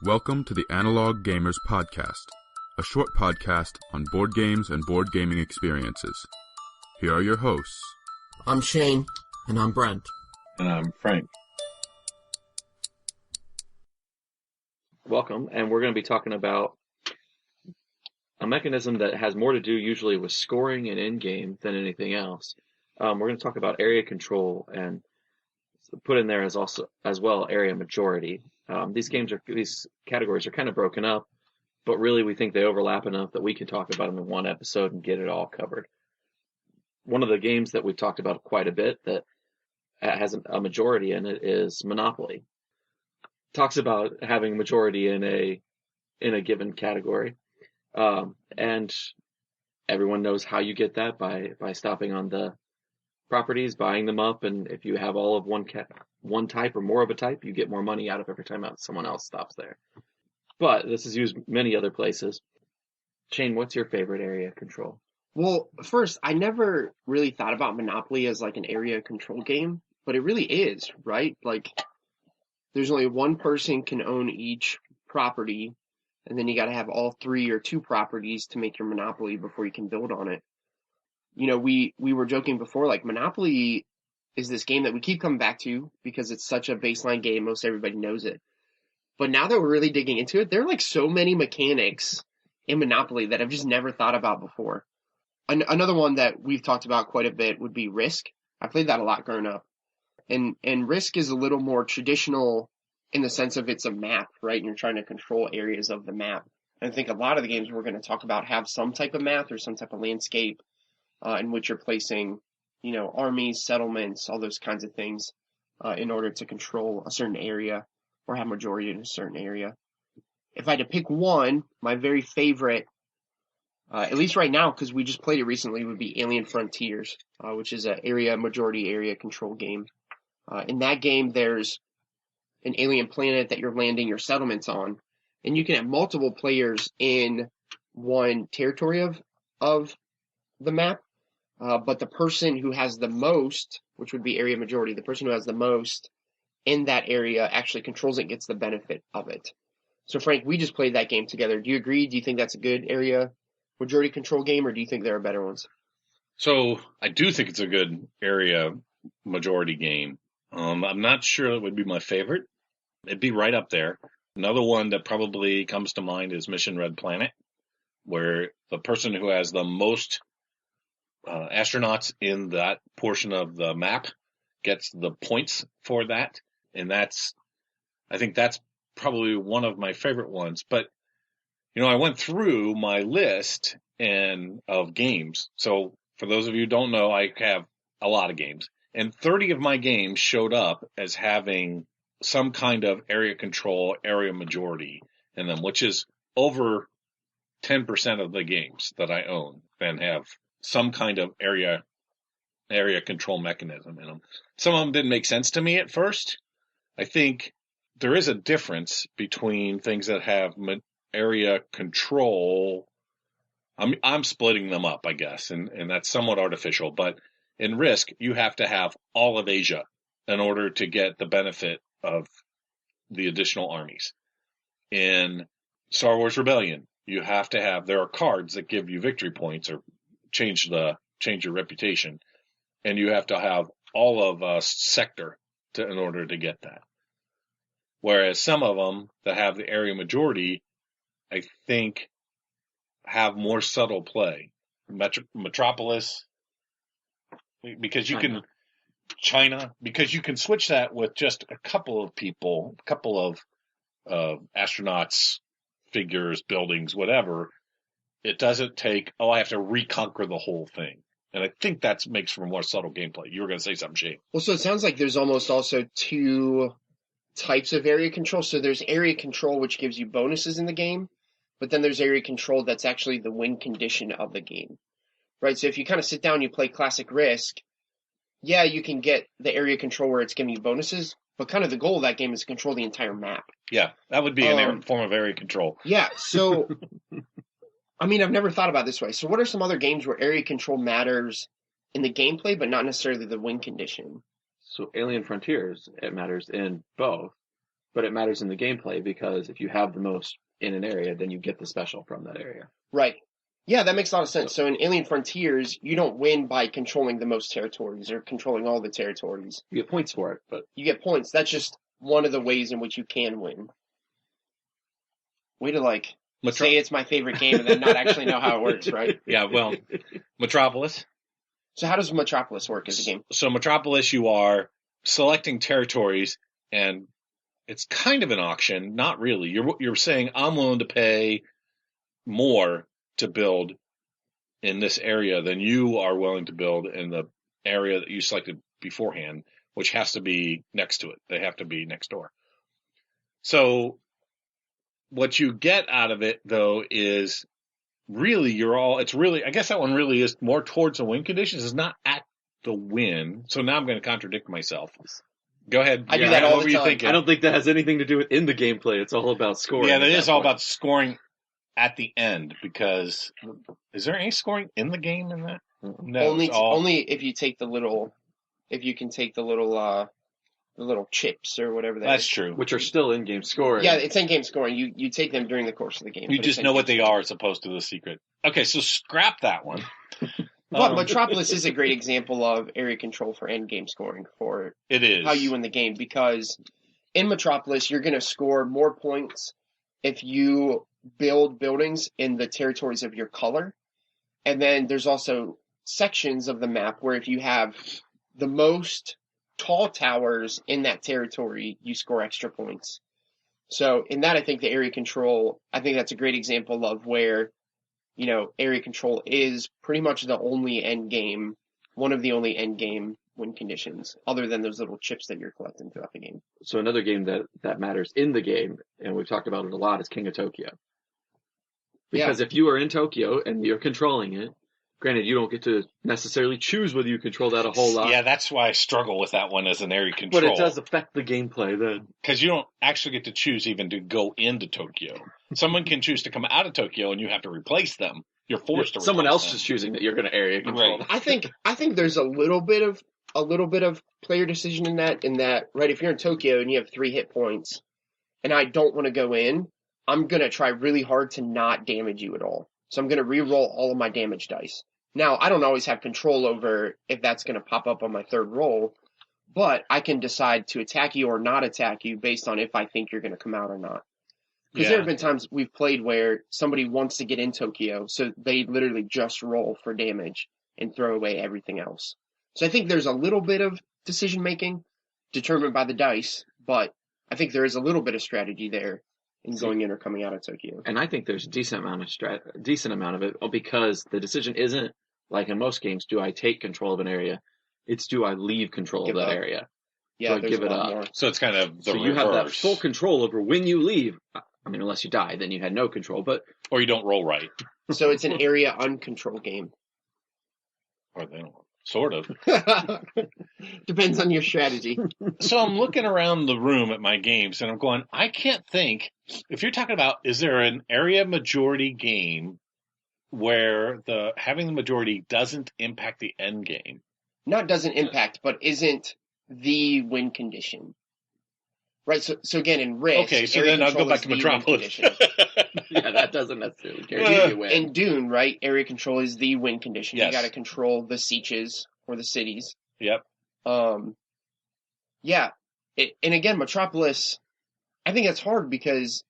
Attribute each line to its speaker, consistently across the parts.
Speaker 1: Welcome to the Analog Gamers Podcast, a short podcast on board games and board gaming experiences. Here are your hosts.
Speaker 2: I'm Shane.
Speaker 3: And I'm Brent.
Speaker 4: And I'm Frank.
Speaker 5: Welcome, and we're going to be talking about a mechanism that has more to do usually with scoring and in-game than anything else. We're going to talk about area control and put in there as well area majority. These categories are kind of broken up, but really we think they overlap enough that we can talk about them in one episode and get it all covered. One of the games that we've talked about quite a bit that has a majority in it is Monopoly. Talks about having a majority in a given category, and everyone knows how you get that by stopping on the properties, buying them up, and if you have all of one type or more of a type, you get more money out of every time someone else stops there. But this is used many other places. Shane, what's your favorite area control?
Speaker 2: Well, first, I never really thought about Monopoly as like an area control game, but it really is, right? Like, there's only one person can own each property, and then you got to have all three or two properties to make your Monopoly before you can build on it. You know, we were joking before, like, Monopoly is this game that we keep coming back to because it's such a baseline game. Most everybody knows it. But now that we're really digging into it, there are like so many mechanics in Monopoly that I've just never thought about before. Another one that we've talked about quite a bit would be Risk. I played that a lot growing up. And Risk is a little more traditional in the sense of it's a map, right? And you're trying to control areas of the map. And I think a lot of the games we're going to talk about have some type of map or some type of landscape in which you're placing, you know, armies, settlements, all those kinds of things in order to control a certain area or have majority in a certain area. If I had to pick one, my very favorite, at least right now, because we just played it recently, would be Alien Frontiers, which is an majority area control game. In that game, there's an alien planet that you're landing your settlements on, and you can have multiple players in one territory of the map, but the person who has the most, which would be area majority, the person who has the most in that area actually controls it and gets the benefit of it. So, Frank, we just played that game together. Do you agree? Do you think that's a good area majority control game, or do you think there are better ones?
Speaker 4: So I do think it's a good area majority game. I'm not sure it would be my favorite. It'd be right up there. Another one that probably comes to mind is Mission Red Planet, where the person who has the most astronauts in that portion of the map gets the points for that. And I think that's probably one of my favorite ones. But, you know, I went through my list of games. So for those of you who don't know, I have a lot of games. And 30 of my games showed up as having some kind of area control, area majority in them, which is over 10% of the games that I own then have some kind of area control mechanism in them. Some of them didn't make sense to me at first. I think there is a difference between things that have area control. I'm splitting them up, I guess, and that's somewhat artificial. But in Risk, you have to have all of Asia in order to get the benefit of the additional armies. In Star Wars Rebellion, there are cards that give you victory points or change your reputation, and you have to have all of a sector in order to get that. Whereas some of them that have the area majority, I think, have more subtle play. Metropolis, because you can switch that with just a couple of people, a couple of astronauts, figures, buildings, whatever. It doesn't take, I have to reconquer the whole thing. And I think that makes for more subtle gameplay. You were going to say something, Shane.
Speaker 2: Well, so it sounds like there's almost also two types of area control. So there's area control, which gives you bonuses in the game, but then there's area control that's actually the win condition of the game, right? So if you kind of sit down and you play classic Risk, yeah, you can get the area control where it's giving you bonuses, but kind of the goal of that game is to control the entire map.
Speaker 4: Yeah, that would be an form of area control.
Speaker 2: Yeah, so, I mean, I've never thought about it this way. So what are some other games where area control matters in the gameplay, but not necessarily the win condition?
Speaker 5: So Alien Frontiers, it matters in both. But it matters in the gameplay because if you have the most in an area, then you get the special from that area.
Speaker 2: Right. Yeah, that makes a lot of sense. So in Alien Frontiers, you don't win by controlling the most territories or controlling all the territories.
Speaker 5: You get points for it, but
Speaker 2: You get points. That's just one of the ways in which you can win. Way to say it's my favorite game and then not actually know how it works, right?
Speaker 4: Yeah, well, Metropolis.
Speaker 2: So how does Metropolis work as a game?
Speaker 4: So Metropolis, you are selecting territories, and it's kind of an auction. Not really. You're saying I'm willing to pay more to build in this area than you are willing to build in the area that you selected beforehand, which has to be next to it. They have to be next door. So what you get out of it, though, is really I guess that one really is more towards the win conditions. It's not at the win. So now I'm going to contradict myself. Go ahead.
Speaker 2: I do that all
Speaker 4: what
Speaker 2: the
Speaker 4: were you
Speaker 2: time.
Speaker 4: thinking?
Speaker 5: I don't think that has anything to do with in the gameplay. It's all about scoring.
Speaker 4: Yeah, that is all
Speaker 5: point.
Speaker 4: about scoring at the end, because is there any scoring in the game in that? No,
Speaker 2: only if you take the little chips or whatever that
Speaker 4: that's
Speaker 2: is.
Speaker 4: true.
Speaker 5: Which are still in-game scoring.
Speaker 2: Yeah, it's in-game scoring. You take them during the course of the game.
Speaker 4: You
Speaker 2: but
Speaker 4: just
Speaker 2: it's
Speaker 4: know what
Speaker 2: in-game
Speaker 4: they
Speaker 2: scoring.
Speaker 4: are as opposed to the secret. Okay, so scrap that one.
Speaker 2: But Metropolis is a great example of area control for end-game scoring for
Speaker 4: It is
Speaker 2: how you win the game, because in Metropolis, you're going to score more points if you build buildings in the territories of your color. And then there's also sections of the map where if you have the most tall towers in that territory, you score extra points. So in that, I think that's a great example of where, area control is pretty much the only end game, one of the only end game win conditions, other than those little chips that you're collecting throughout the game.
Speaker 5: So another game that matters in the game, and we've talked about it a lot, is King of Tokyo. Because if you are in Tokyo and you're controlling it, granted, you don't get to necessarily choose whether you control that a whole lot.
Speaker 4: Yeah, that's why I struggle with that one as an area control.
Speaker 5: But it does affect the gameplay then.
Speaker 4: Because you don't actually get to choose even to go into Tokyo. Someone can choose to come out of Tokyo and you have to replace them. You're forced to replace
Speaker 5: Someone else
Speaker 4: them.
Speaker 5: is choosing that you're going to area control.
Speaker 4: Right.
Speaker 2: I think there's a little bit of player decision in that, right? If you're in Tokyo and you have 3 hit points and I don't want to go in, I'm going to try really hard to not damage you at all. So I'm going to re-roll all of my damage dice. Now, I don't always have control over if that's going to pop up on my third roll, but I can decide to attack you or not attack you based on if I think you're going to come out or not. Because there have been times we've played where somebody wants to get in Tokyo, so they literally just roll for damage and throw away everything else. So I think there's a little bit of decision making determined by the dice, but I think there is a little bit of strategy there in going in or coming out of Tokyo.
Speaker 5: And I think there's a decent amount of it, because the decision isn't like in most games, do I take control of an area? It's do I leave control of that area?
Speaker 2: Yeah,
Speaker 5: do I give it up?
Speaker 2: More.
Speaker 4: So it's kind of the
Speaker 5: So you
Speaker 4: reverse.
Speaker 5: have that full control over when you leave. I mean, unless you die, then you had no control. But
Speaker 4: Or you don't roll right.
Speaker 2: So it's an area uncontrolled game.
Speaker 4: Or they don't. Sort of.
Speaker 2: Depends on your strategy.
Speaker 4: So I'm looking around the room at my games and I'm going, I can't think, if you're talking about, is there an area majority game where having the majority doesn't impact the end game?
Speaker 2: Not doesn't impact, but isn't the win condition. Right, so again, in Risk,
Speaker 4: okay, so
Speaker 2: area
Speaker 4: then I'll go
Speaker 2: control
Speaker 4: back
Speaker 2: is
Speaker 4: to
Speaker 2: the win
Speaker 4: Metropolis.
Speaker 2: condition.
Speaker 5: yeah, that doesn't necessarily guarantee you win.
Speaker 2: In Dune, right, area control is the win condition.
Speaker 4: Yes.
Speaker 2: You got to control the sieges or the cities.
Speaker 4: Yep.
Speaker 2: Yeah, and again, Metropolis, I think it's hard because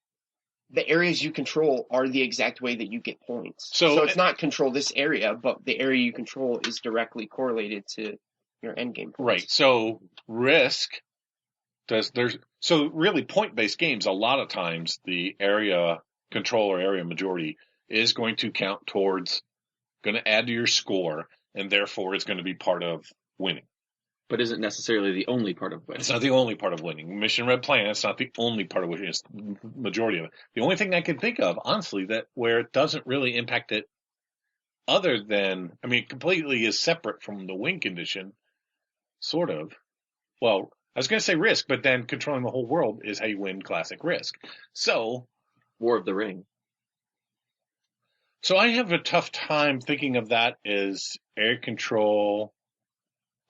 Speaker 2: the areas you control are the exact way that you get points. So it's not control this area, but the area you control is directly correlated to your endgame points.
Speaker 4: Right. So Risk so really point-based games, a lot of times the area control or area majority is going to count towards, going to add to your score, and therefore it's going to be part of winning.
Speaker 5: But isn't necessarily the only part of winning.
Speaker 4: It's not the only part of winning. Mission Red Planet's not the only part of winning. It's the majority of it. The only thing I can think of, honestly, that where it doesn't really impact it other than, I mean, completely is separate from the win condition, sort of. Well, I was going to say Risk, but then controlling the whole world is how you win classic Risk. So,
Speaker 5: War of the Ring.
Speaker 4: So I have a tough time thinking of that as area control,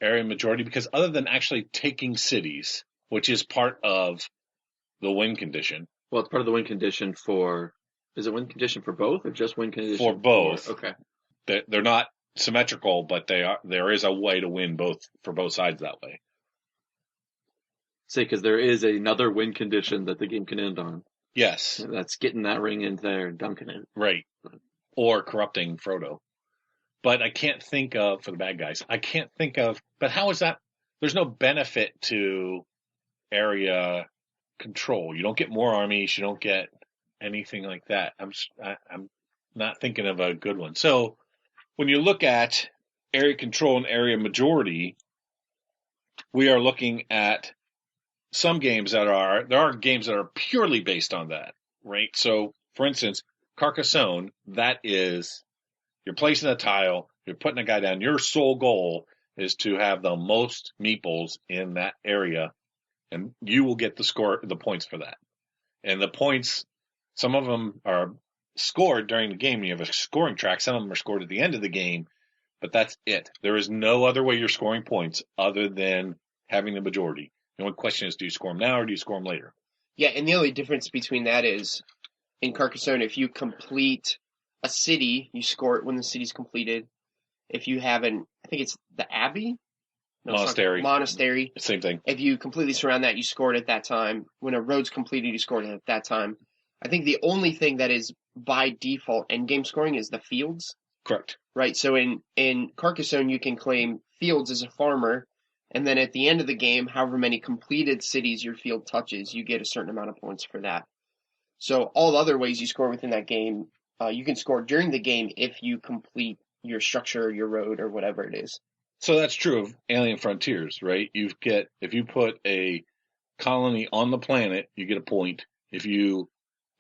Speaker 4: area majority, because other than actually taking cities, which is part of the win condition.
Speaker 5: Well, it's part of the win condition for. Is it win condition for both, or just win condition
Speaker 4: For both.
Speaker 5: Okay.
Speaker 4: They're not symmetrical, but there is a way to win for both sides that way.
Speaker 5: Say, because there is another win condition that the game can end on.
Speaker 4: Yes.
Speaker 5: That's getting that ring in there and dunking it.
Speaker 4: Right. Or corrupting Frodo. But I can't think of, for the bad guys, but how is that? There's no benefit to area control. You don't get more armies. You don't get anything like that. I'm not thinking of a good one. So when you look at area control and area majority, we are looking at some games there are games that are purely based on that, right? So, for instance, Carcassonne, that is, you're placing a tile, you're putting a guy down. Your sole goal is to have the most meeples in that area, and you will get the points for that. And the points, some of them are scored during the game. You have a scoring track. Some of them are scored at the end of the game, but that's it. There is no other way you're scoring points other than having the majority. The only question is, do you score them now or do you score them later?
Speaker 2: Yeah, and the only difference between that is, in Carcassonne, if you complete a city, you score it when the city's completed. If you have I think it's the Abbey? No, Monastery.
Speaker 4: Same thing.
Speaker 2: If you completely surround that, you score it at that time. When a road's completed, you score it at that time. I think the only thing that is by default endgame scoring is the fields.
Speaker 4: Correct.
Speaker 2: Right, so in Carcassonne, you can claim fields as a farmer, and then at the end of the game, however many completed cities your field touches, you get a certain amount of points for that. So all other ways you score within that game, you can score during the game if you complete your structure, your road, or whatever it is.
Speaker 4: So that's true of Alien Frontiers, right? If you put a colony on the planet, you get a point. If you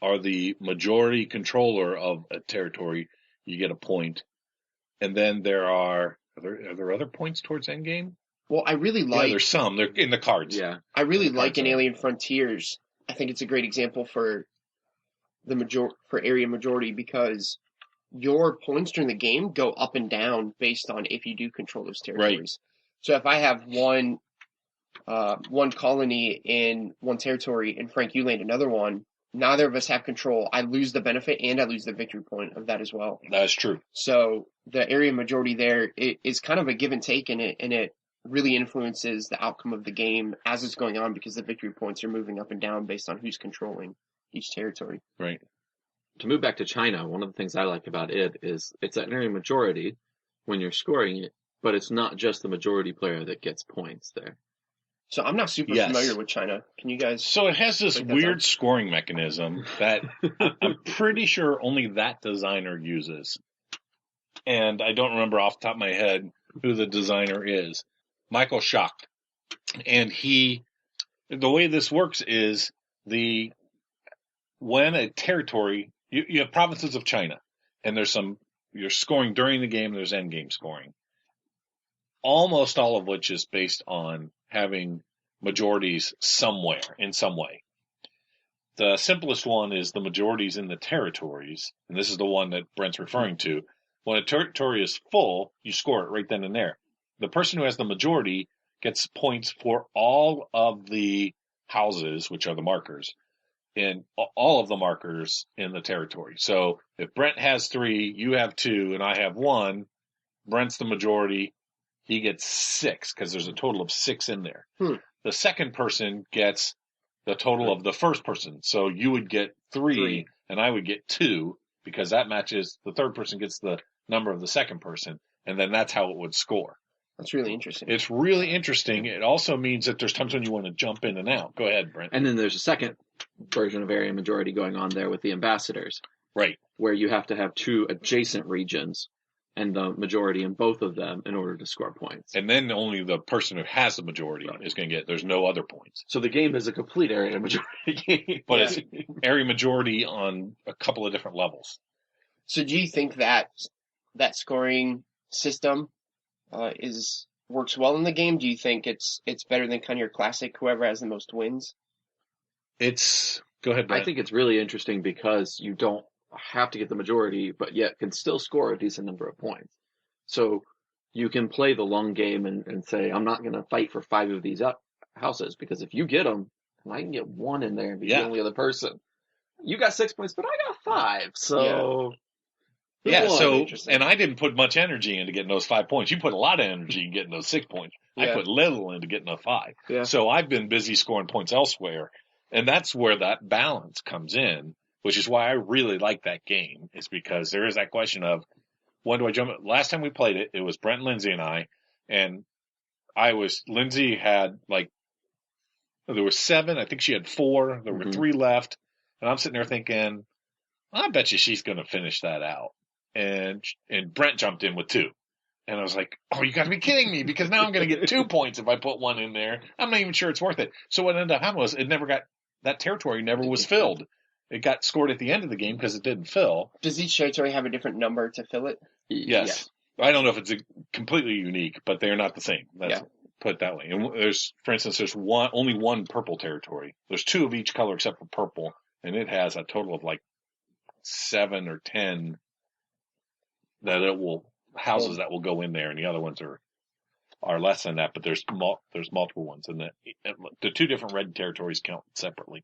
Speaker 4: are the majority controller of a territory, you get a point. And then are there other points towards endgame?
Speaker 2: Well, I really like...
Speaker 4: Yeah, there's some. They're in the cards.
Speaker 5: Yeah.
Speaker 2: I really like in Alien Frontiers. I think it's a great example for for area majority, because your points during the game go up and down based on if you do control those territories. Right. So if I have one colony in one territory and Frank, you land another one, neither of us have control. I lose the benefit and I lose the victory point of that as well.
Speaker 4: That's true.
Speaker 2: So the area majority there is kind of a give and take in it, and it really influences the outcome of the game as it's going on, because the victory points are moving up and down based on who's controlling each territory.
Speaker 4: Right.
Speaker 5: To move back to China, one of the things I like about it is it's an area majority when you're scoring it, but it's not just the majority player that gets points there.
Speaker 2: So I'm not super familiar with China. Can you guys?
Speaker 4: So it has this weird scoring mechanism that I'm pretty sure only that designer uses. And I don't remember off the top of my head who the designer is. Michael Schacht. And the way this works is when a territory, you have provinces of China, and you're scoring during the game, there's end game scoring. Almost all of which is based on having majorities somewhere, in some way. The simplest one is the majorities in the territories, and this is the one that Brent's referring to. When a territory is full, you score it right then and there. The person who has the majority gets points for all of the houses, which are the markers, in all of the markers in the territory. So if Brent has 3, you have 2, and I have 1, Brent's the majority. He gets 6 because there's a total of 6 in there. The second person gets the total of the first person. So you would get 3 and I would get 2 because that matches. The third person gets the number of the second person, and then that's how it would score.
Speaker 2: That's really interesting.
Speaker 4: It's really interesting. It also means that there's times when you want to jump in and out. Go ahead, Brent.
Speaker 5: And then there's a second version of area majority going on there with the ambassadors.
Speaker 4: Right.
Speaker 5: Where you have to have 2 adjacent regions and the majority in both of them in order to score points.
Speaker 4: And then only the person who has the majority is going to get, there's no other points.
Speaker 5: So the game is a complete area majority game.
Speaker 4: But it's area majority on a couple of different levels.
Speaker 2: So do you think that scoring system works well in the game? Do you think it's better than kind of your classic, whoever has the most wins?
Speaker 4: Go ahead, Brent.
Speaker 5: I think it's really interesting because you don't have to get the majority, but yet can still score a decent number of points. So you can play the long game and say, I'm not going to fight for 5 of these houses, because if you get them, I can get 1 in there and be
Speaker 4: Yeah.
Speaker 5: the only other person. You got 6 points, but I got 5. So
Speaker 4: Yeah,
Speaker 5: One.
Speaker 4: so,
Speaker 2: Interesting.
Speaker 4: and I didn't put much energy into getting those 5 points. You put a lot of energy in getting those 6 points. I
Speaker 2: Yeah.
Speaker 4: put little into getting a 5.
Speaker 2: Yeah.
Speaker 4: So I've been busy scoring points elsewhere. And that's where that balance comes in, which is why I really like that game, is because there is that question of, when do I jump? Last time we played it, it was Brent, Lindsay, and I. And Lindsay had there were 7. I think she had 4. There were 3 left. And I'm sitting there thinking, I bet you she's going to finish that out. And Brent jumped in with 2. And I was like, oh, you got to be kidding me, because now I'm going to get 2 points if I put 1 in there. I'm not even sure it's worth it. So what ended up happening was that territory never was filled. It got scored at the end of the game because it didn't fill.
Speaker 2: Does each territory have a different number to fill it?
Speaker 4: Yes. I don't know if it's completely unique, but they're not the same. That's put it that way. And for instance, there's only 1 purple territory. There's 2 of each color except for purple. And it has a total of 7 or 10 houses that will go in there, and the other ones are less than that, but there's multiple ones, and the 2 different red territories count separately.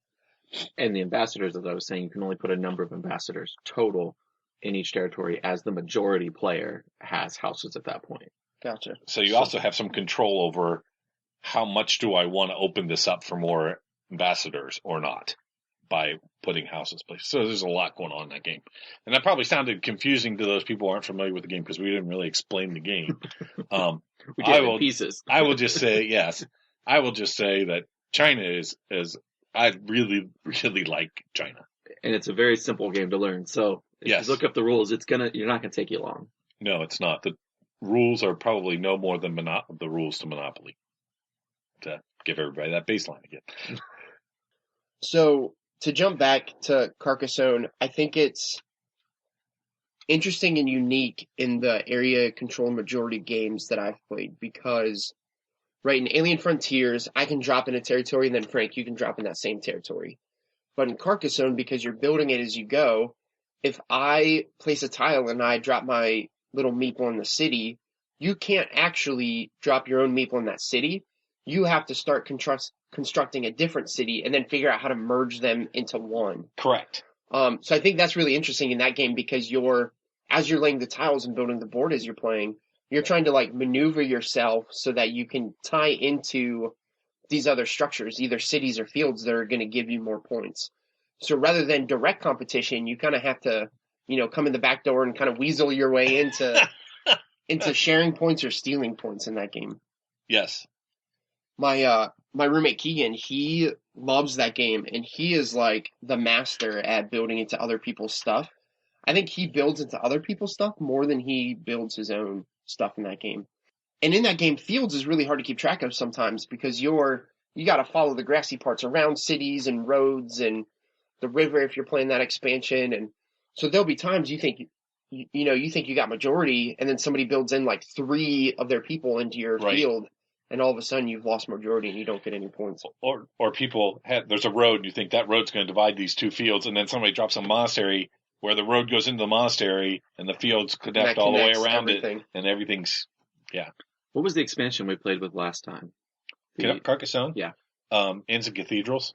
Speaker 5: And the ambassadors, as I was saying, you can only put a number of ambassadors total in each territory, as the majority player has houses at that point.
Speaker 2: Gotcha.
Speaker 4: So you also have some control over how much do I want to open this up for more ambassadors or not, by putting houses places. So there's a lot going on in that game. And that probably sounded confusing to those people who aren't familiar with the game, because we didn't really explain the game.
Speaker 5: We get it in pieces.
Speaker 4: I will just say, yes, I will just say that China is I really, really like China.
Speaker 5: And it's a very simple game to learn. So if you look up the rules, you're not going to take you long.
Speaker 4: No, it's not. The rules are probably no more than the rules to Monopoly, to give everybody that baseline again.
Speaker 2: So, to jump back to Carcassonne, I think it's interesting and unique in the area control majority games that I've played, because, right, in Alien Frontiers, I can drop in a territory, and then Frank, you can drop in that same territory. But in Carcassonne, because you're building it as you go, if I place a tile and I drop my little meeple in the city, you can't actually drop your own meeple in that city. You have to start constructing a different city and then figure out how to merge them into one.
Speaker 4: Correct.
Speaker 2: So I think that's really interesting in that game, because as you're laying the tiles and building the board as you're playing, you're trying to maneuver yourself so that you can tie into these other structures, either cities or fields, that are going to give you more points. So rather than direct competition, you kind of have to, come in the back door and kind of weasel your way into sharing points or stealing points in that game.
Speaker 4: Yes.
Speaker 2: My roommate Keegan, he loves that game, and he is the master at building into other people's stuff. I think he builds into other people's stuff more than he builds his own stuff in that game. And in that game, fields is really hard to keep track of sometimes, because you got to follow the grassy parts around cities and roads and the river if you're playing that expansion. And so there'll be times you think you got majority, and then somebody builds in 3 of their people into your field, and all of a sudden you've lost majority and you don't get any points.
Speaker 4: Or there's a road, and you think that road's going to divide these 2 fields, and then somebody drops a monastery where the road goes into the monastery and the fields connect all the way around everything. It, and everything's,
Speaker 5: What was the expansion we played with last time?
Speaker 4: Carcassonne?
Speaker 5: Yeah.
Speaker 4: Inns and Cathedrals.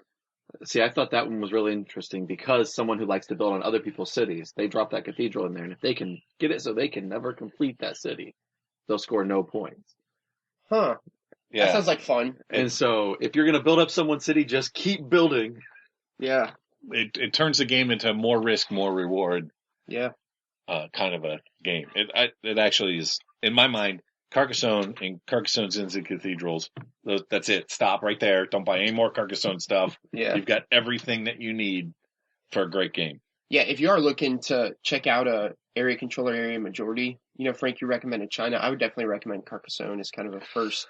Speaker 5: See, I thought that one was really interesting, because someone who likes to build on other people's cities, they drop that cathedral in there, and if they can get it so they can never complete that city, they'll score no points.
Speaker 2: Huh. Yeah. That sounds like fun.
Speaker 5: And so if you're going to build up someone's city, just keep building.
Speaker 2: Yeah.
Speaker 4: It turns the game into more risk, more reward.
Speaker 2: Yeah.
Speaker 4: Kind of a game. It actually is, in my mind, Carcassonne and Carcassonne's Inns and Cathedrals. That's it. Stop right there. Don't buy any more Carcassonne stuff.
Speaker 2: Yeah.
Speaker 4: You've got everything that you need for a great game.
Speaker 2: Yeah, if you are looking to check out a area controller area majority, Frank, you recommended China. I would definitely recommend Carcassonne as kind of a first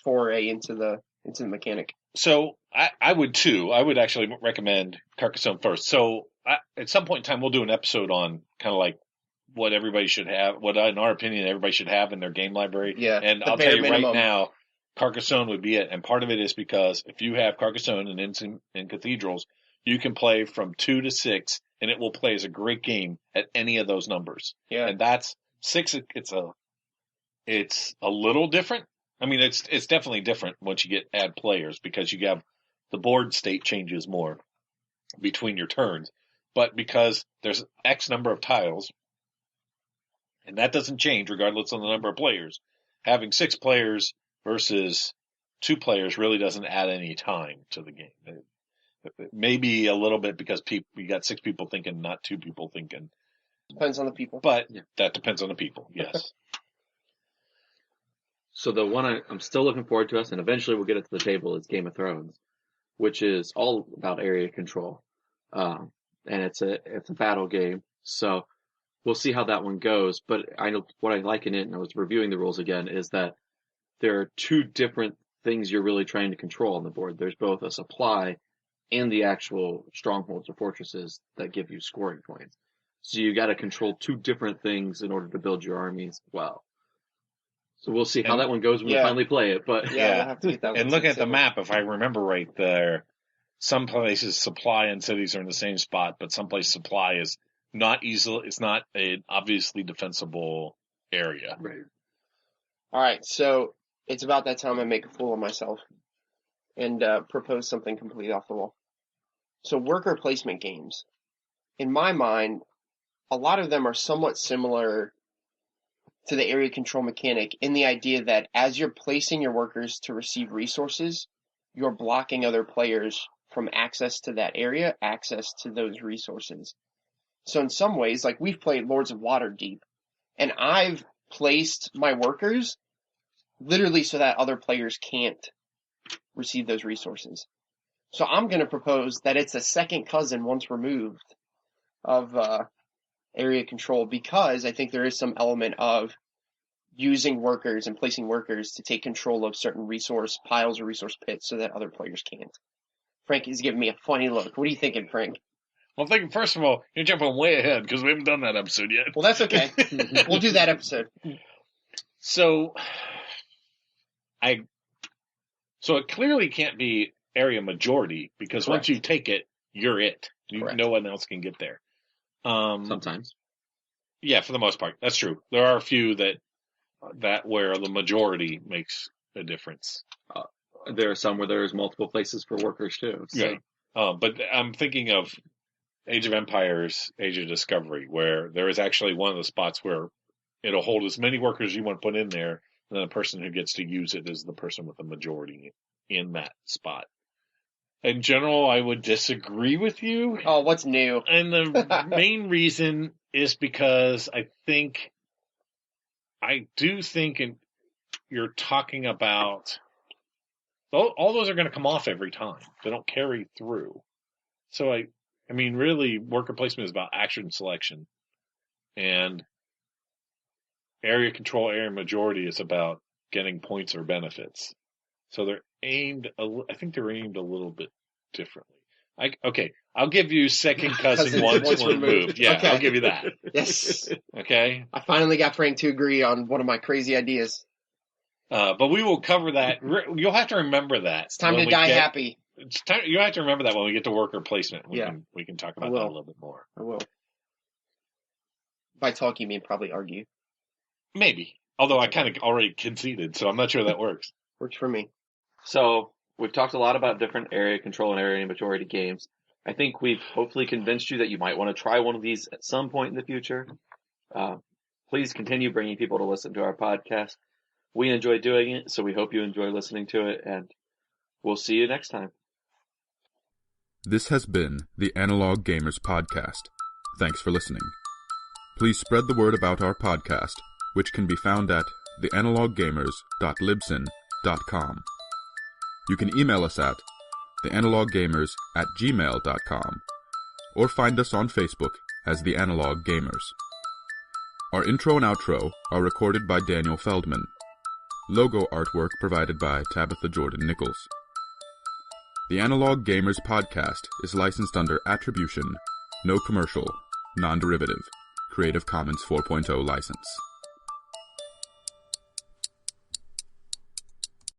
Speaker 2: foray into the mechanic.
Speaker 4: So I would too. I would actually recommend Carcassonne first. So at some point in time, we'll do an episode on kind of what everybody should have, what in our opinion everybody should have in their game library.
Speaker 2: Yeah.
Speaker 4: And I'll tell you right now, Carcassonne would be it. And part of it is because if you have Carcassonne and Inns and Cathedrals, you can play from 2 to 6, and it will play as a great game at any of those numbers.
Speaker 2: Yeah.
Speaker 4: And that's 6. It's a little different. I mean, it's definitely different once you add players, because you have the board state changes more between your turns. But because there's X number of tiles, and that doesn't change regardless of the number of players, having 6 players versus 2 players really doesn't add any time to the game. Maybe a little bit because you got 6 people thinking, not 2 people thinking.
Speaker 2: Depends on the people.
Speaker 4: But that depends on the people, yes.
Speaker 5: So the one I'm still looking forward to us, and eventually we'll get it to the table, is Game of Thrones, which is all about area control. And it's a battle game. So we'll see how that one goes. But I know what I like in it, and I was reviewing the rules again, is that there are 2 different things you're really trying to control on the board. There's both a supply and the actual strongholds or fortresses that give you scoring points. So you got to control 2 different things in order to build your armies well. So we'll see how that one goes when we finally play it. But
Speaker 2: we'll have to get that one.
Speaker 4: And looking at the map, if I remember right, some places supply and cities are in the same spot, but some places supply is not easily. It's not an obviously defensible area.
Speaker 5: Right.
Speaker 2: All right, so it's about that time I make a fool of myself and propose something completely off the wall. So worker placement games, in my mind, a lot of them are somewhat similar to the area control mechanic in the idea that as you're placing your workers to receive resources, you're blocking other players from access to that area, access to those resources. So in some ways, like we've played Lords of Waterdeep, and I've placed my workers literally so that other players can't receive those resources. So I'm going to propose that it's a second cousin once removed of area control, because I think there is some element of using workers and placing workers to take control of certain resource piles or resource pits so that other players can't. Frank is giving me a funny look. What are you thinking, Frank?
Speaker 4: Well, I'm thinking, first of all, you're jumping way ahead because we haven't done that episode yet.
Speaker 2: Well, that's okay. We'll do that episode.
Speaker 4: So it clearly can't be area majority because
Speaker 2: Correct.
Speaker 4: once you take it, you're it.
Speaker 2: Correct.
Speaker 4: No one else can get there.
Speaker 5: Sometimes.
Speaker 4: Yeah, for the most part. That's true. There are a few that where the majority makes a difference.
Speaker 5: There are some where there's multiple places for workers too. So.
Speaker 4: Yeah. But I'm thinking of Age of Empires, Age of Discovery, where there is actually one of the spots where it'll hold as many workers as you want to put in there, and then the person who gets to use it is the person with the majority in that spot. In general, I would disagree with you.
Speaker 2: Oh, what's new?
Speaker 4: And the main reason is because I do think you're talking about all those are going to come off every time. They don't carry through. So I mean, really, worker placement is about action selection, and area control, area majority is about getting points or benefits. So they're aimed. I think they're aimed a little bit differently. I'll give you second cousin once removed. Yeah, okay. I'll give you that.
Speaker 2: Yes.
Speaker 4: Okay.
Speaker 2: I finally got Frank to agree on one of my crazy ideas.
Speaker 4: But we will cover that. You'll have to remember that.
Speaker 2: It's time to die happy.
Speaker 4: You'll have to remember that when we get to worker placement. We can talk about that a little bit more.
Speaker 2: I will. By talk, you mean probably argue.
Speaker 4: Maybe. Although I kind of already conceded, so I'm not sure that works.
Speaker 2: Works for me.
Speaker 5: So we've talked a lot about different area control and area majority games. I think we've hopefully convinced you that you might want to try one of these at some point in the future. Please continue bringing people to listen to our podcast. We enjoy doing it, so we hope you enjoy listening to it, and we'll see you next time.
Speaker 1: This has been the Analog Gamers Podcast. Thanks for listening. Please spread the word about our podcast, which can be found at theanaloggamers.libsyn.com. You can email us at theanaloggamers@gmail.com or find us on Facebook as The Analog Gamers. Our intro and outro are recorded by Daniel Feldman. Logo artwork provided by Tabitha Jordan Nichols. The Analog Gamers Podcast is licensed under Attribution, No Commercial, Non-Derivative, Creative Commons 4.0 license.